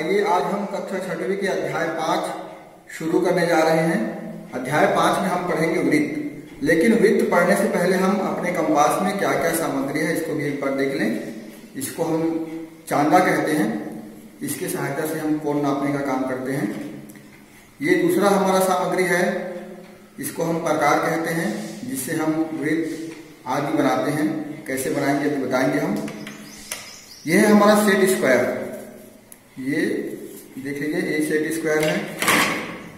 आइए आज हम कक्षा 6वीं के अध्याय 5 शुरू करने जा रहे हैं। अध्याय 5 में हम पढ़ेंगे वृत्त। लेकिन वृत्त पढ़ने से पहले हम अपने कंपास में क्या क्या सामग्री है इसको भी एक बार देख लें। इसको हम चांदा कहते हैं। इसके सहायता से हम कोण नापने का काम करते हैं। ये दूसरा हमारा सामग्री है, इसको हम प्रकार कहते हैं, जिससे हम वृत्त आदि बनाते हैं। कैसे बनाएंगे तो बताएंगे हम। यह है हमारा सेट स्क्वायर। ये देख लीजिए, ये सेट स्क्वायर है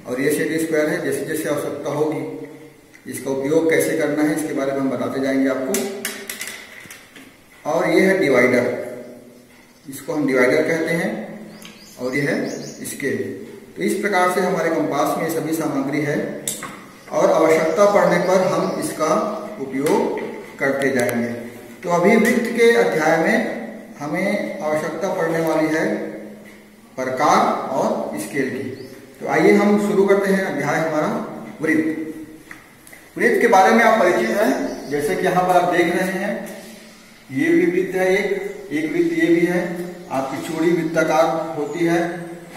और ये सेट स्क्वायर है। जैसे जैसे आवश्यकता होगी इसका उपयोग कैसे करना है इसके बारे में हम बताते जाएंगे आपको। और ये है डिवाइडर, इसको हम डिवाइडर कहते हैं। और ये है स्केल। तो इस प्रकार से हमारे कंपास में सभी सामग्री है और आवश्यकता पड़ने पर हम इसका उपयोग करते जाएंगे। तो अभी वृत्त के अध्याय में हमें आवश्यकता पड़ने वाली है प्रकार और स्केल की। तो आइए हम शुरू करते हैं अध्याय हमारा वृत्त। वृत्त के बारे में आप परिचित हैं, जैसे कि यहाँ पर आप देख रहे हैं। ये भी वृत्त है, एक वृत्त ये भी है। आपकी चूड़ी वृत्ताकार होती है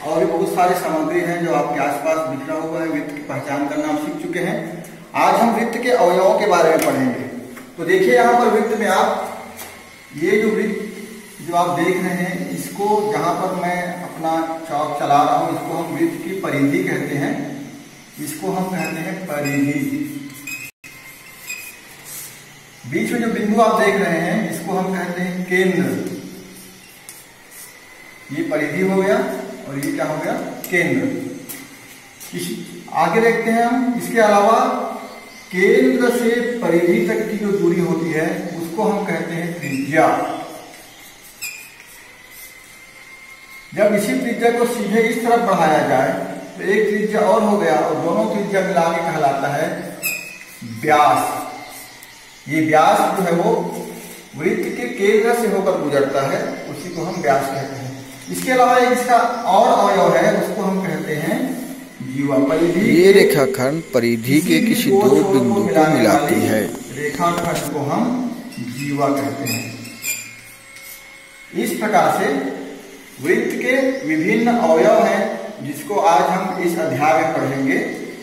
और भी बहुत सारी सामग्री हैं जो आपके आसपास बिखरा हुआ है। वृत्त की पहचान करना आप सीख चुके हैं। आज हम वृत्त के अवयवों के बारे में पढ़ेंगे। तो देखिए यहाँ पर वृत्त में आप ये जो वृत्त जो आप देख रहे हैं, इसको जहां पर मैं अपना चौक चला रहा हूं इसको हम वृत्त की परिधि कहते हैं। इसको हम कहते हैं परिधि। बीच में जो बिंदु आप देख रहे हैं इसको हम कहते हैं केंद्र। ये परिधि हो गया और ये क्या हो गया, केंद्र। आगे देखते हैं हम। इसके अलावा केंद्र से परिधि तक की जो दूरी होती है उसको हम कहते हैं त्रिज्या। जब इसी त्रिज्या को सीधे इस तरफ बढ़ाया जाए तो एक त्रिज्या और हो गया और दोनों त्रिज्या मिला के कहलाता है व्यास। ये व्यास जो है वो वृत्त के केंद्र से होकर गुजरता है, उसी को हम व्यास कहते हैं। इसके अलावा एक इसका और अवयव है, उसको हम कहते हैं जीवा। परिधि ये रेखाखंड परिधि के किसी दो बिंदु को मिलाती है। रेखाखंड को हम जीवा कहते हैं। इस प्रकार से वृत्त के विभिन्न अवयव हैं जिसको आज हम इस अध्याय में पढ़ेंगे।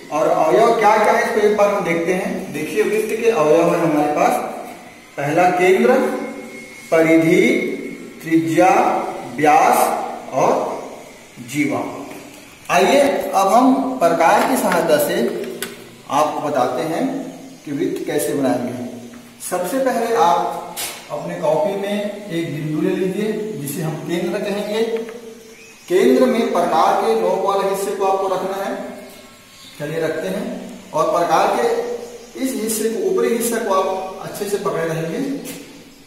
और अवयव क्या क्या है इसको एक बार हम देखते हैं। देखिए, वृत्त के अवयव है हमारे पास। पहला केंद्र, परिधि, त्रिज्या, व्यास और जीवा। आइए अब हम प्रकार की सहायता से आपको बताते हैं कि वृत्त कैसे बनाएंगे। सबसे पहले आप अपने कॉपी में एक बिंदु ले लीजिए जिसे हम केंद्र कहेंगे। केंद्र में प्रकार के नोक वाले हिस्से को आपको रखना है। चलिए रखते हैं। और प्रकार के इस हिस्से को, ऊपरी हिस्से को आप अच्छे से पकड़े रहेंगे।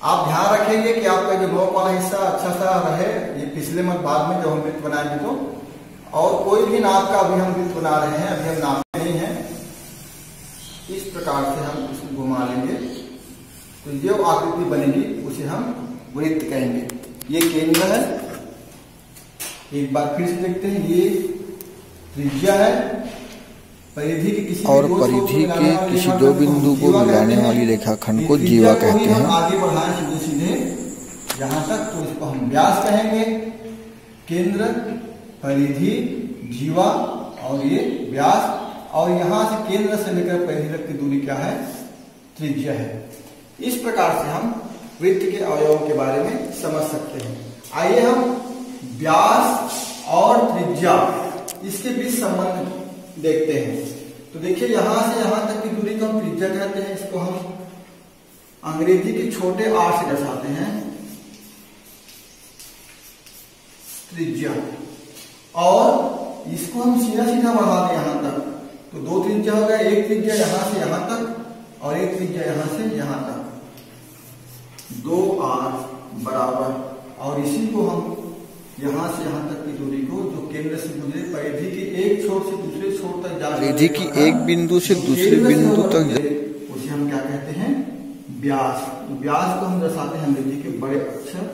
आप ध्यान रखेंगे कि आपका जो नोक वाला हिस्सा अच्छा सा रहे, ये फिसले मत बाद में जब हम वृत्त बनाएंगे तो। और कोई भी नाप का अभी हम वृत्त बना रहे हैं, अभी हम नापते नहीं है। इस प्रकार से हम इसको घुमा लेंगे तो जो आकृति बनेगी उसे हम वृत्त कहेंगे। ये केंद्र है। एक बार फिर से देखते हैं। ये त्रिज्या है। परिधि के किसी और परिधि के किसी दो बिंदु को मिलाने वाली रेखाखंड को जीवा कहते हैं। आगे बढ़ाएं सीधे सीधे यहाँ तक तो इसको हम व्यास कहेंगे। केंद्र, परिधि, जीवा और ये व्यास। और यहाँ से केंद्र से लेकर परिधि तक की दूरी क्या है, त्रिज्या है। इस प्रकार से हम वृत्त के अवयवों के बारे में समझ सकते हैं। आइए हम व्यास और त्रिज्या इसके बीच संबंध देखते हैं। तो देखिए, यहां से यहां तक की दूरी को हम त्रिज्या कहते हैं। इसको हम अंग्रेजी के छोटे आर से दर्शाते हैं, त्रिज्या। और इसको हम सीधा सीधा बढ़ा दें यहां तक तो दो त्रिज्या हो गया। एक त्रिज्या यहां से यहां तक और एक त्रिज्या यहां से यहां तक, 2r बराबर। और इसी को हम यहां से यहां तक की दूरी को जो केंद्र से गुजरे परिधि के एक छोर से दूसरे छोर तक जा, परिधि की एक बिंदु से दूसरे बिंदु तक, उसे हम क्या कहते हैं, व्यास। व्यास को हम दर्शाते हैं अंग्रेजी के बड़े अक्षर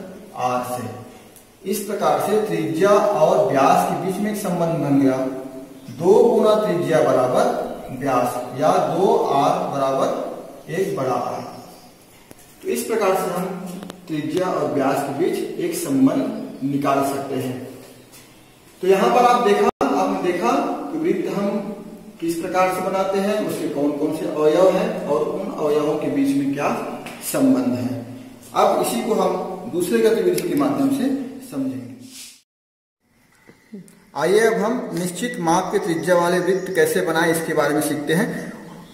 आर से। इस प्रकार से त्रिज्या और व्यास के बीच में एक संबंध बन गया। 2 गुना त्रिज्या बराबर व्यास, या 2r बराबर 1 बड़ा आर। तो इस प्रकार से हम त्रिज्या और व्यास के बीच एक संबंध निकाल सकते हैं। तो यहाँ पर आपने देखा कि वृत्त हम किस प्रकार से बनाते हैं, उसके कौन कौन से अवयव हैं और उन अवयवों के बीच में क्या संबंध है। अब इसी को हम दूसरे गतिविधि के माध्यम से समझेंगे। आइए अब हम निश्चित माप के त्रिज्या वाले वृत्त कैसे बनाएं इसके बारे में सीखते हैं।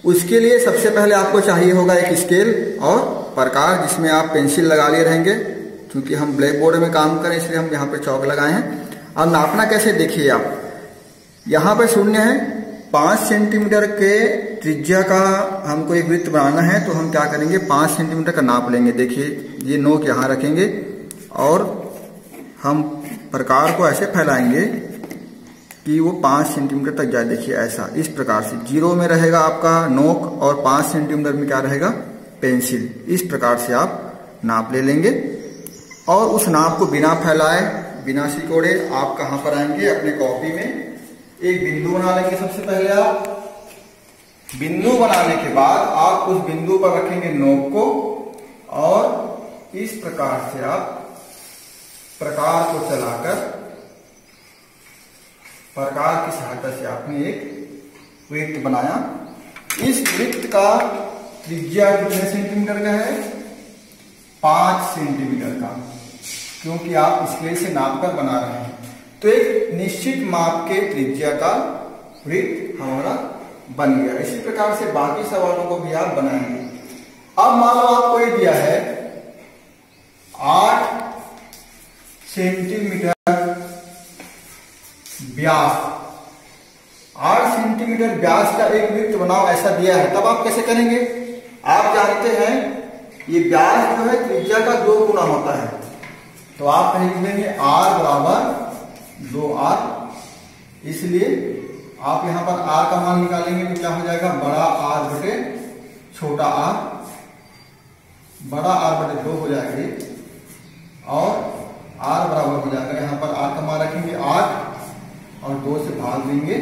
उसके लिए सबसे पहले आपको चाहिए होगा एक स्केल और प्रकार, जिसमें आप पेंसिल लगा लिए रहेंगे। क्योंकि हम ब्लैक बोर्ड में काम करें इसलिए हम यहाँ पर चौक लगाए हैं। अब नापना कैसे देखिए आप, यहाँ पर शून्य है। 5 सेंटीमीटर के त्रिज्या का हमको एक वृत्त बनाना है, तो हम क्या करेंगे 5 सेंटीमीटर का नाप लेंगे। देखिए ये नोक यहाँ रखेंगे और हम प्रकार को ऐसे फैलाएंगे कि वो 5 सेंटीमीटर तक जाए। देखिए ऐसा, इस प्रकार से 0 में रहेगा आपका नोक और 5 सेंटीमीटर में क्या रहेगा पेंसिल। इस प्रकार से आप नाप ले लेंगे और उस नाप को बिना फैलाए बिना सिकोड़े आप कहाँ पर आएंगे, अपने कॉपी में एक बिंदु बना लेंगे। सबसे पहले आप बिंदु बनाने के बाद आप उस बिंदु पर रखेंगे नोक को और इस प्रकार से आप प्रकार को चलाकर प्रकार की सहायता से आपने एक वृत्त बनाया। इस वृत्त का त्रिज्या कितने सेंटीमीटर का है, 5 सेंटीमीटर का, क्योंकि आप स्केल से नापकर बना रहे हैं। तो एक निश्चित माप के त्रिज्या का वृत्त हमारा बन गया। इसी प्रकार से बाकी सवालों को भी आप बनाएंगे। अब मान लो आपको ये दिया है 8 सेंटीमीटर व्यास, 8 सेंटीमीटर व्यास का एक वृत्त बनाओ, ऐसा दिया है। तब आप कैसे करेंगे, आप जानते हैं ये व्यास जो है त्रिज्या का 2 गुना होता है। तो आप कहीं लिख लेंगे R बराबर 2R। इसलिए आप यहां पर R का मान निकालेंगे तो क्या हो जाएगा, बड़ा R बटे छोटा r, बड़ा R बटे 2 हो जाएगा और R बराबर हो जाएगा, यहाँ पर R का मान रखेंगे 8 और 2 से भाग देंगे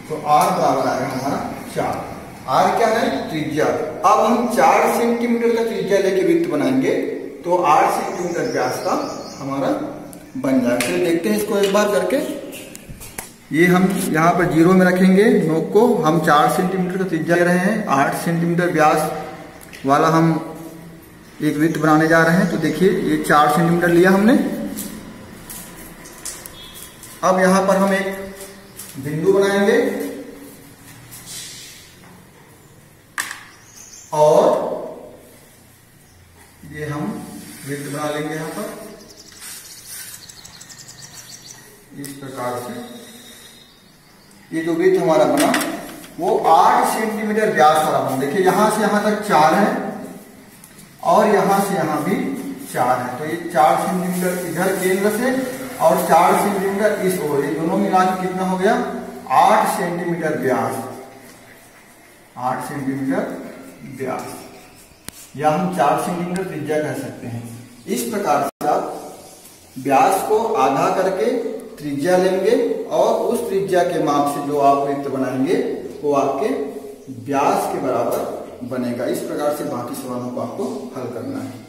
तो R बराबर आएगा हमारा 4। R क्या है, त्रिज्या। अब हम 4 सेंटीमीटर का त्रिज्या लेके वृत्त बनाएंगे तो 8 सेंटीमीटर व्यास का हमारा बन जाएगा। चलिए देखते हैं इसको एक बार करके। ये हम यहाँ पर 0 में रखेंगे नोक को। हम 4 सेंटीमीटर का त्रिज्या ले रहे हैं, 8 सेंटीमीटर व्यास वाला हम एक वृत्त बनाने जा रहे हैं। तो देखिए ये 4 सेंटीमीटर लिया हमने। अब यहाँ पर हम एक बिंदु बनाएंगे और ये हम वृत्त बना लेंगे यहाँ पर इस प्रकार से। ये जो वृत्त हमारा बना वो 8 सेंटीमीटर व्यास वाला बना। देखिए यहां से यहां तक 4 है और यहां से यहां भी 4 है। तो ये 4 सेंटीमीटर इधर केंद्र से और 4 सेंटीमीटर इस ओर, ये दोनों मिला के कितना हो गया 8 सेंटीमीटर व्यास, 8 सेंटीमीटर व्यास, या हम 4 सेंटीमीटर त्रिज्या कह सकते हैं। इस प्रकार से आप व्यास को आधा करके त्रिज्या लेंगे और उस त्रिज्या के माप से जो आप वृत्त बनाएंगे वो आपके व्यास के बराबर बनेगा। इस प्रकार से बाकी सवालों को आपको हल करना है।